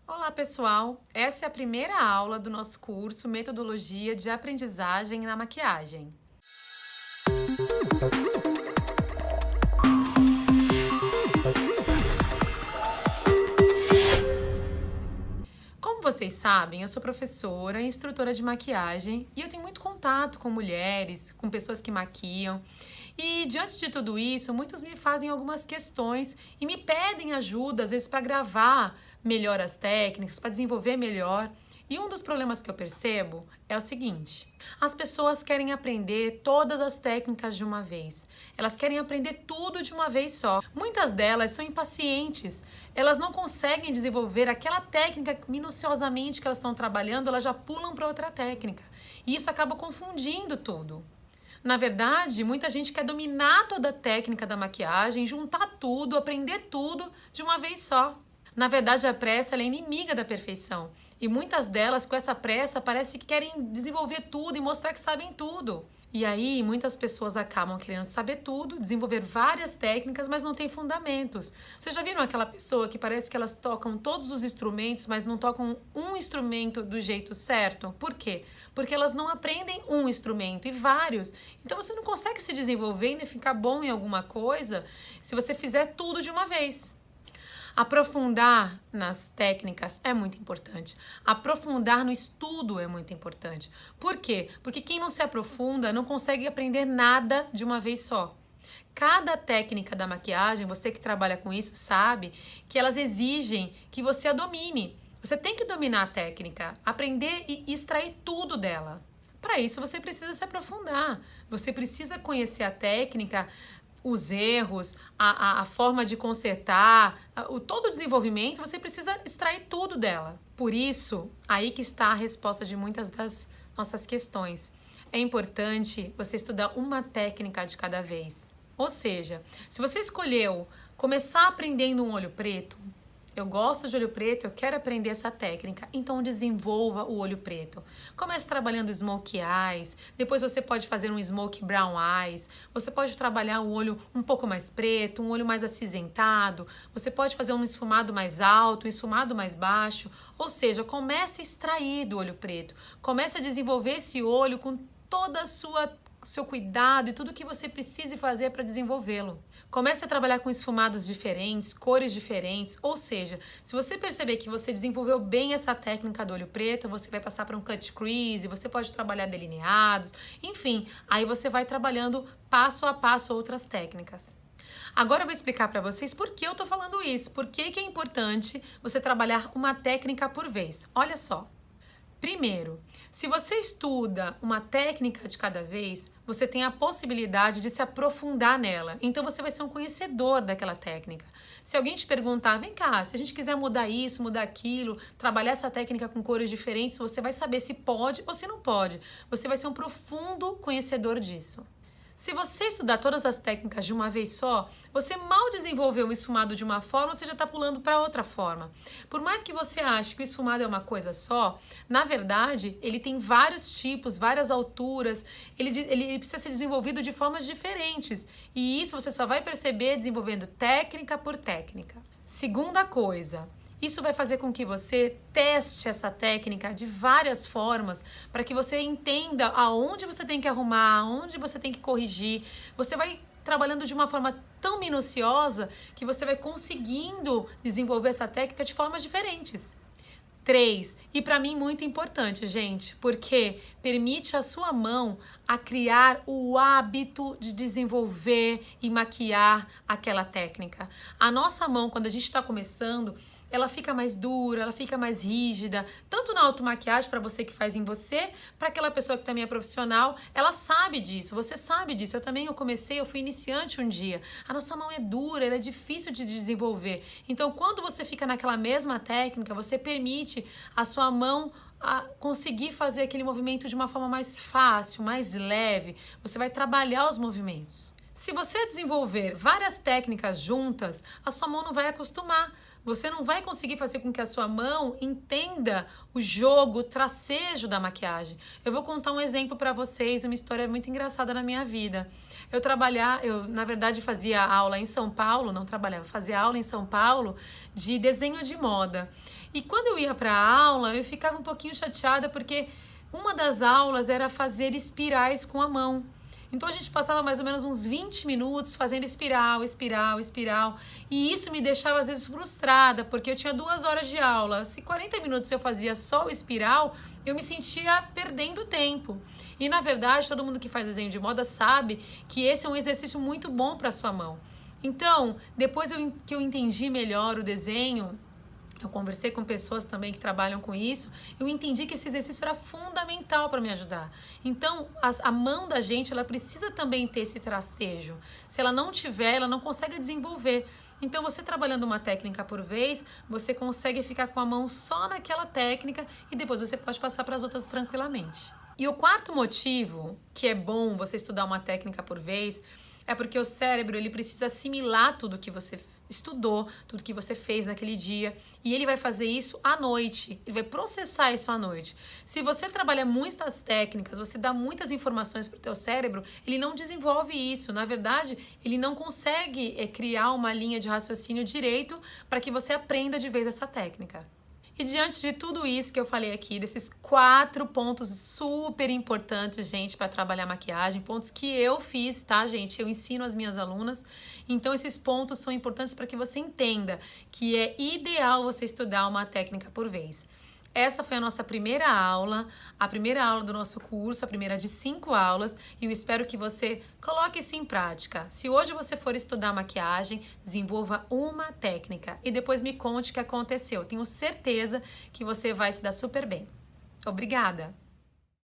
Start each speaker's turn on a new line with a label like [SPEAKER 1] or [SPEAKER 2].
[SPEAKER 1] Olá, pessoal! Essa é a primeira aula do nosso curso Metodologia de Aprendizagem na Maquiagem. Como vocês sabem, eu sou professora e instrutora de maquiagem e eu tenho muito contato com mulheres, com pessoas que maquiam. E diante de tudo isso, muitos me fazem algumas questões e me pedem ajuda, às vezes, para gravar melhor as técnicas, para desenvolver melhor. E um dos problemas que eu percebo é o seguinte: as pessoas querem aprender todas as técnicas de uma vez. Elas querem aprender tudo de uma vez só. Muitas delas são impacientes. Elas não conseguem desenvolver aquela técnica minuciosamente que elas estão trabalhando, elas já pulam para outra técnica. E isso acaba confundindo tudo. Na verdade, muita gente quer dominar toda a técnica da maquiagem, juntar tudo, aprender tudo de uma vez só. Na verdade, a pressa ela é inimiga da perfeição. E muitas delas, com essa pressa, parece que querem desenvolver tudo e mostrar que sabem tudo. E aí, muitas pessoas acabam querendo saber tudo, desenvolver várias técnicas, mas não tem fundamentos. Vocês já viram aquela pessoa que parece que elas tocam todos os instrumentos, mas não tocam um instrumento do jeito certo? Por quê? Porque elas não aprendem um instrumento e vários. Então você não consegue se desenvolver e nem ficar bom em alguma coisa se você fizer tudo de uma vez. Aprofundar nas técnicas é muito importante. Aprofundar no estudo é muito importante. Por quê? Porque quem não se aprofunda não consegue aprender nada de uma vez só. Cada técnica da maquiagem, você que trabalha com isso sabe que elas exigem que você a domine. Você tem que dominar a técnica, aprender e extrair tudo dela. Para isso você precisa se aprofundar. Você precisa conhecer a técnica, os erros, a forma de consertar, todo o desenvolvimento, você precisa extrair tudo dela. Por isso, aí que está a resposta de muitas das nossas questões. É importante você estudar uma técnica de cada vez. Ou seja, se você escolheu começar aprendendo um olho preto, eu gosto de olho preto, eu quero aprender essa técnica, então desenvolva o olho preto. Comece trabalhando smoke eyes, depois você pode fazer um smoke brown eyes, você pode trabalhar o olho um pouco mais preto, um olho mais acinzentado, você pode fazer um esfumado mais alto, um esfumado mais baixo, ou seja, comece a extrair do olho preto, comece a desenvolver esse olho com toda a seu cuidado e tudo que você precise fazer para desenvolvê-lo. Comece a trabalhar com esfumados diferentes, cores diferentes, ou seja, se você perceber que você desenvolveu bem essa técnica do olho preto, você vai passar para um cut crease, você pode trabalhar delineados, enfim, aí você vai trabalhando passo a passo outras técnicas. Agora eu vou explicar para vocês por que eu tô falando isso, por que é importante você trabalhar uma técnica por vez. Olha só. Primeiro, se você estuda uma técnica de cada vez, você tem a possibilidade de se aprofundar nela. Então você vai ser um conhecedor daquela técnica. Se alguém te perguntar, vem cá, se a gente quiser mudar isso, mudar aquilo, trabalhar essa técnica com cores diferentes, você vai saber se pode ou se não pode. Você vai ser um profundo conhecedor disso. Se você estudar todas as técnicas de uma vez só, você mal desenvolveu o esfumado de uma forma, você já está pulando para outra forma. Por mais que você ache que o esfumado é uma coisa só, na verdade, ele tem vários tipos, várias alturas, ele precisa ser desenvolvido de formas diferentes. E isso você só vai perceber desenvolvendo técnica por técnica. Segunda coisa, isso vai fazer com que você teste essa técnica de várias formas para que você entenda aonde você tem que arrumar, aonde você tem que corrigir. Você vai trabalhando de uma forma tão minuciosa que você vai conseguindo desenvolver essa técnica de formas diferentes. 3, e para mim muito importante, gente, porque permite a sua mão a criar o hábito de desenvolver e maquiar aquela técnica. A nossa mão, quando a gente está começando, ela fica mais dura, ela fica mais rígida, tanto na automaquiagem para você que faz em você, para aquela pessoa que também é profissional, ela sabe disso, você sabe disso. Eu comecei, eu fui iniciante um dia. A nossa mão é dura, ela é difícil de desenvolver. Então, quando você fica naquela mesma técnica, você permite a sua mão a conseguir fazer aquele movimento de uma forma mais fácil, mais leve. Você vai trabalhar os movimentos. Se você desenvolver várias técnicas juntas, a sua mão não vai acostumar. você não vai conseguir fazer com que a sua mão entenda o jogo, o tracejo da maquiagem. Eu vou contar um exemplo para vocês, uma história muito engraçada na minha vida. Eu na verdade fazia aula em São Paulo, não trabalhava, fazia aula em São Paulo de desenho de moda. E quando eu ia para a aula, eu ficava um pouquinho chateada porque uma das aulas era fazer espirais com a mão. Então a gente passava mais ou menos uns 20 minutos fazendo espiral, espiral, espiral. E isso me deixava às vezes frustrada, porque eu tinha 2 horas de aula. Se 40 minutos eu fazia só o espiral, eu me sentia perdendo tempo. E na verdade, todo mundo que faz desenho de moda sabe que esse é um exercício muito bom para a sua mão. Então, depois que eu entendi melhor o desenho, eu conversei com pessoas também que trabalham com isso, eu entendi que esse exercício era fundamental para me ajudar. Então, a mão da gente, ela precisa também ter esse tracejo. Se ela não tiver, ela não consegue desenvolver. Então, você trabalhando uma técnica por vez, você consegue ficar com a mão só naquela técnica e depois você pode passar para as outras tranquilamente. E o quarto motivo que é bom você estudar uma técnica por vez é porque o cérebro ele precisa assimilar tudo que você estudou, tudo que você fez naquele dia, e ele vai fazer isso à noite, ele vai processar isso à noite. Se você trabalha muitas técnicas, você dá muitas informações para o teu cérebro, ele não desenvolve isso, na verdade, ele não consegue criar uma linha de raciocínio direito para que você aprenda de vez essa técnica. E diante de tudo isso que eu falei aqui, desses 4 pontos super importantes, gente, para trabalhar maquiagem, pontos que eu fiz, tá, gente? Eu ensino as minhas alunas. Então, esses pontos são importantes para que você entenda que é ideal você estudar uma técnica por vez. Essa foi a nossa primeira aula, a primeira aula do nosso curso, a primeira de 5 aulas, e eu espero que você coloque isso em prática. Se hoje você for estudar maquiagem, desenvolva uma técnica e depois me conte o que aconteceu. Tenho certeza que você vai se dar super bem. Obrigada!